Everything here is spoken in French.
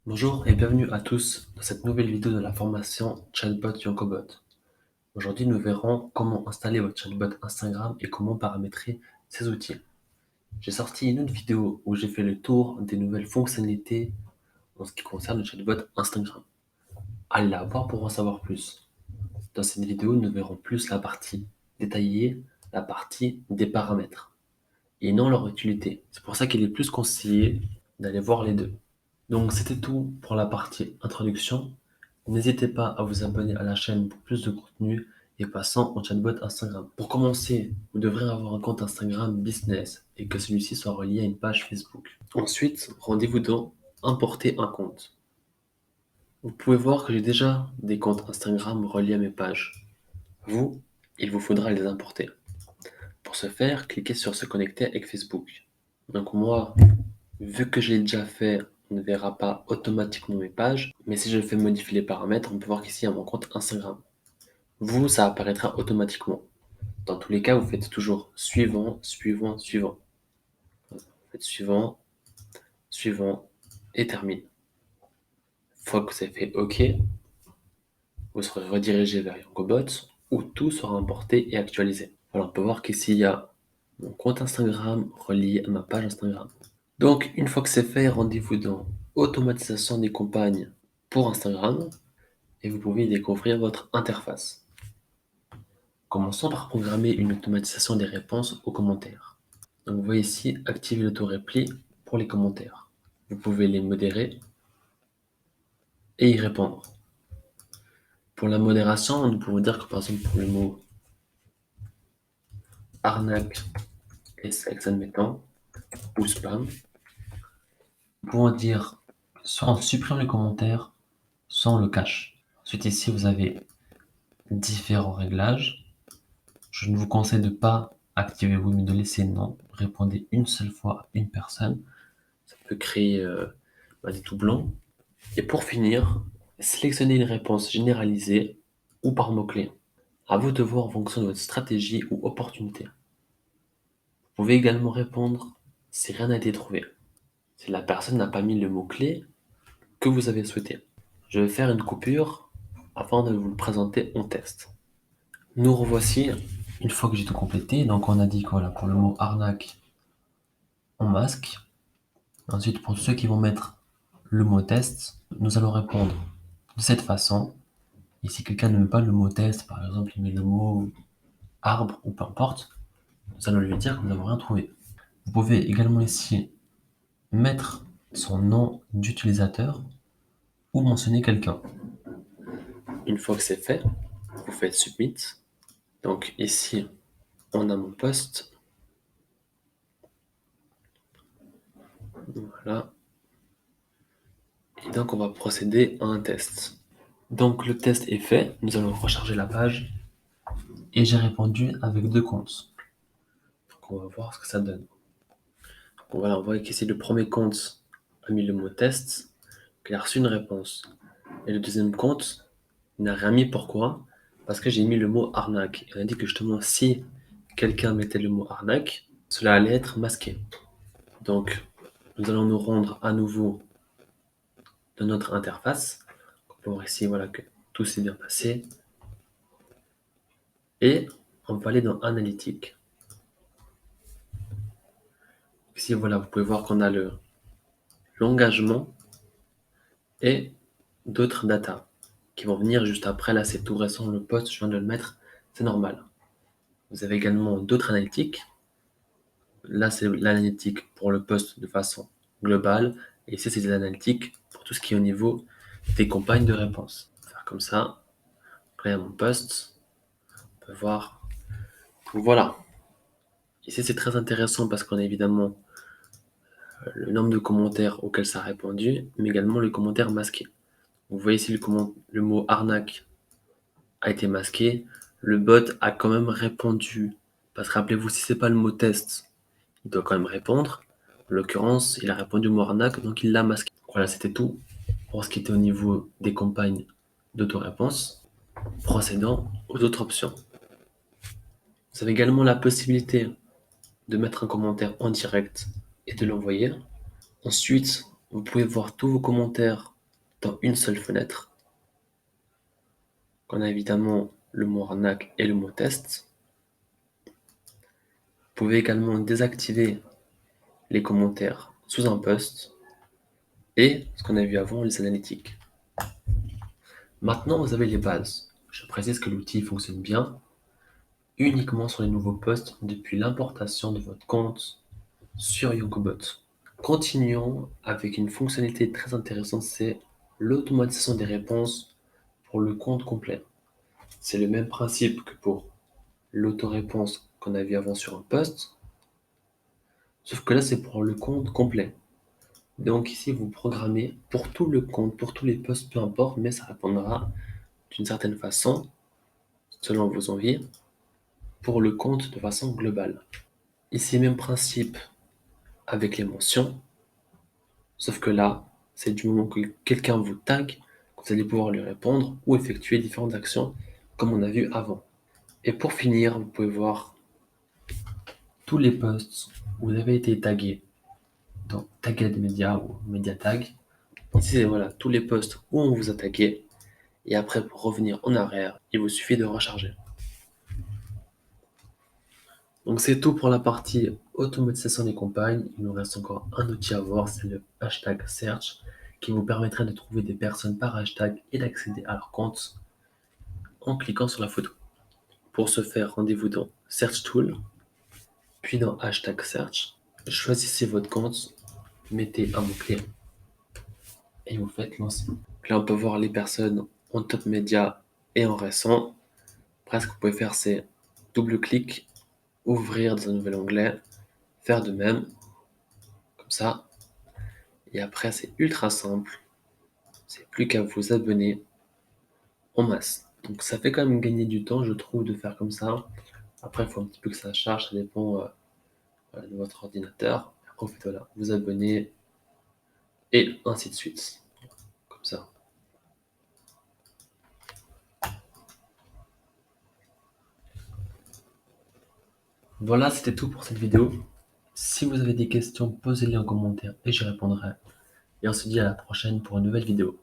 Bonjour et bienvenue à tous dans cette nouvelle vidéo de la formation Chatbot Yonkobot. Aujourd'hui, nous verrons comment installer votre chatbot Instagram et comment paramétrer ces outils. J'ai sorti une autre vidéo où j'ai fait le tour des nouvelles fonctionnalités en ce qui concerne le chatbot Instagram. Allez la voir pour en savoir plus. Dans cette vidéo, nous verrons plus la partie détaillée, la partie des paramètres et non leur utilité. C'est pour ça qu'il est plus conseillé d'aller voir les deux. Donc c'était tout pour la partie introduction. N'hésitez pas à vous abonner à la chaîne pour plus de contenu et passons au chatbot Instagram. Pour commencer, vous devrez avoir un compte Instagram business et que celui-ci soit relié à une page Facebook. Ensuite, rendez-vous dans Importer un compte. Vous pouvez voir que j'ai déjà des comptes Instagram reliés à mes pages. Vous, il vous faudra les importer. Pour ce faire, cliquez sur Se connecter avec Facebook. Donc moi, vu que je l'ai déjà fait, on ne verra pas automatiquement mes pages, mais si je fais modifier les paramètres, on peut voir qu'ici il y a mon compte Instagram. Vous, ça apparaîtra automatiquement. Dans tous les cas, vous faites toujours suivant, suivant, suivant. Vous faites suivant, suivant et termine. Une fois que c'est fait OK, vous serez redirigé vers Yonkobot où tout sera importé et actualisé. Voilà, on peut voir qu'ici il y a mon compte Instagram relié à ma page Instagram. Donc, une fois que c'est fait, rendez-vous dans Automatisation des campagnes pour Instagram et vous pouvez y découvrir votre interface. Commençons par programmer une automatisation des réponses aux commentaires. Donc, vous voyez ici, activer l'auto-repli pour les commentaires. Vous pouvez les modérer et y répondre. Pour la modération, nous pouvons dire que par exemple pour le mot arnaque et sexe, admettons, ou spam, nous pouvons dire soit on supprime les commentaires, soit on le cache. Ensuite, ici, vous avez différents réglages. Je ne vous conseille de pas activer oui, mais de laisser non. Répondez une seule fois à une personne. Ça peut créer des tout blancs. Et pour finir, sélectionnez une réponse généralisée ou par mots-clés. À vous de voir en fonction de votre stratégie ou opportunité. Vous pouvez également répondre si rien n'a été trouvé. Si la personne n'a pas mis le mot-clé que vous avez souhaité. Je vais faire une coupure afin de vous le présenter en test. Nous revoici une fois que j'ai tout complété. Donc on a dit que voilà, pour le mot arnaque, on masque. Ensuite, pour ceux qui vont mettre le mot test, nous allons répondre de cette façon. Et si quelqu'un ne met pas le mot test, par exemple, il met le mot arbre ou peu importe, nous allons lui dire que nous n'avons rien trouvé. Vous pouvez également ici mettre son nom d'utilisateur ou mentionner quelqu'un. Une fois que c'est fait, vous faites submit. Donc ici, on a mon post. Voilà. Et donc on va procéder à un test. Donc le test est fait, nous allons recharger la page et j'ai répondu avec 2 comptes. Donc on va voir ce que ça donne. Donc voilà, on voit qu'ici le premier compte a mis le mot test, qu'il a reçu une réponse. Et le deuxième compte n'a rien mis, pourquoi? Parce que j'ai mis le mot arnaque. Et on a dit que justement si quelqu'un mettait le mot arnaque, cela allait être masqué. Donc nous allons nous rendre à nouveau dans notre interface. On peut voir ici voilà, que tout s'est bien passé. Et on va aller dans Analytique. Ici, voilà, vous pouvez voir qu'on a l'engagement et d'autres data qui vont venir juste après. Là, c'est tout récent, le post, je viens de le mettre, c'est normal. Vous avez également d'autres analytiques. Là, c'est l'analytique pour le post de façon globale. Et ici, c'est des analytiques pour tout ce qui est au niveau des campagnes de réponse. On va faire comme ça. Après, à mon post, on peut voir. Voilà. Ici, c'est très intéressant parce qu'on a évidemment le nombre de commentaires auxquels ça a répondu, mais également les commentaires masqués. Vous voyez ici le mot arnaque a été masqué. Le bot a quand même répondu. Parce que rappelez-vous, si c'est pas le mot test, il doit quand même répondre. En l'occurrence, il a répondu au mot arnaque, donc il l'a masqué. Voilà, c'était tout pour ce qui était au niveau des campagnes d'autoréponse, procédant aux autres options. Vous avez également la possibilité de mettre un commentaire en direct et de l'envoyer. Ensuite, vous pouvez voir tous vos commentaires dans une seule fenêtre. On a évidemment le mot arnaque et le mot test. Vous pouvez également désactiver les commentaires sous un post et ce qu'on a vu avant, les analytiques. Maintenant, vous avez les bases. Je précise que l'outil fonctionne bien uniquement sur les nouveaux posts depuis l'importation de votre compte sur Yonkobot. Continuons avec une fonctionnalité très intéressante, c'est l'automatisation des réponses pour le compte complet. C'est le même principe que pour l'autoréponse qu'on a vu avant sur un post, sauf que là c'est pour le compte complet. Donc ici vous programmez pour tout le compte, pour tous les posts, peu importe, mais ça répondra d'une certaine façon, selon vos envies, pour le compte de façon globale. Ici même principe avec les mentions, sauf que là, c'est du moment que quelqu'un vous tag, que vous allez pouvoir lui répondre ou effectuer différentes actions comme on a vu avant. Et pour finir, vous pouvez voir tous les posts où vous avez été tagué dans Tagged Media ou Media Tag. Ici, c'est voilà, tous les posts où on vous a tagué. Et après, pour revenir en arrière, il vous suffit de recharger. Donc c'est tout pour la partie automatisation des campagnes. Il nous reste encore un outil à voir, c'est le hashtag search, qui vous permettrait de trouver des personnes par hashtag et d'accéder à leur compte en cliquant sur la photo. Pour ce faire, rendez-vous dans Search Tool, puis dans Hashtag Search. Choisissez votre compte, mettez un mot-clé et vous faites lancer. Là, on peut voir les personnes en top média et en récent. Après, ce que vous pouvez faire, c'est double-clic, ouvrir dans un nouvel onglet, faire de même, comme ça. Et après, c'est ultra simple. C'est plus qu'à vous abonner en masse. Donc, ça fait quand même gagner du temps, je trouve, de faire comme ça. Après, il faut un petit peu que ça charge, ça dépend de votre ordinateur. Après, vous faites voilà, vous abonner et ainsi de suite. Comme ça. Voilà, c'était tout pour cette vidéo. Si vous avez des questions, posez-les en commentaire et j'y répondrai. Et on se dit à la prochaine pour une nouvelle vidéo.